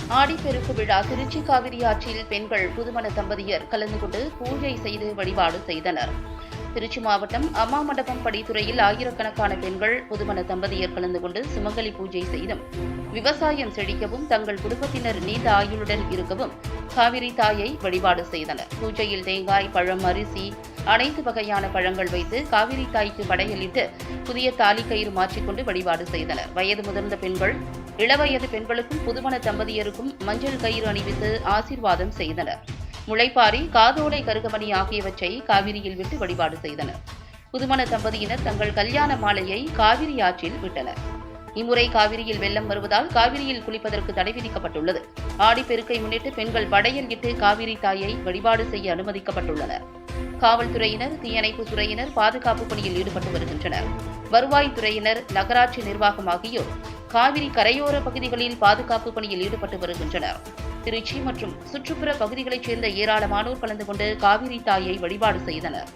ஆடிப்பெருக்கு விழா திருச்சி காவிரி ஆற்றில் பெண்கள் புதுமண தம்பதியர் கலந்து கொண்டு பூஜை செய்து வழிபாடு செய்தனர். திருச்சி மாவட்டம் அம்மா மண்டபம் படித்துறையில் ஆயிரக்கணக்கான பெண்கள் புதுமண தம்பதியர் கலந்து கொண்டு சுமங்கலி பூஜை செய்தும் விவசாயம் செழிக்கவும் தங்கள் குடும்பத்தினர் நீண்ட ஆயுளுடன் இருக்கவும் காவிரி தாயை வழிபாடு செய்தனர். பூஜையில் தேங்காய், பழம், அரிசி, அனைத்து வகையான பழங்கள் வைத்து காவிரி தாய்க்கு படையலிட்டு புதிய தாலி கயிறு மாற்றிக்கொண்டு வழிபாடு செய்தனர். வயது முதிர்ந்த பெண்கள், இளவயது பெண்களுக்கும் புதுமண தம்பதியருக்கும் மஞ்சள் கயிறு அணிவித்து ஆசீர்வாதம் செய்தனர். முளைப்பாரி, காதோலை, கருகமணி ஆகியவற்றை காவிரியில் விட்டு வழிபாடு செய்தனர். புதுமண தம்பதியினர் தங்கள் கல்யாண மாலையை காவிரி ஆற்றில் விட்டனர். இம்முறை காவிரியில் வெள்ளம் வருவதால் காவிரியில் குளிப்பதற்கு தடை விதிக்கப்பட்டுள்ளது. ஆடிப்பெருக்கை முன்னிட்டு பெண்கள் படையல் இட்டு காவிரி தாயை வழிபாடு செய்ய அனுமதிக்கப்பட்டுள்ளனர். காவல்துறையினர், தீயணைப்புத் துறையினர் பாதுகாப்பு பணியில் ஈடுபட்டு வருகின்றனர். வருவாய்த்துறையினர், நகராட்சி நிர்வாகம் ஆகியோர் காவிரி கரையோர பகுதிகளில் பாதுகாப்பு பணியில் ஈடுபட்டு வருகின்றனர். திருச்சி மற்றும் சுற்றுப்புற பகுதிகளைச் சேர்ந்த ஏராளமானோர் கலந்து கொண்டு காவிரி தாயை வழிபாடு செய்தனர்.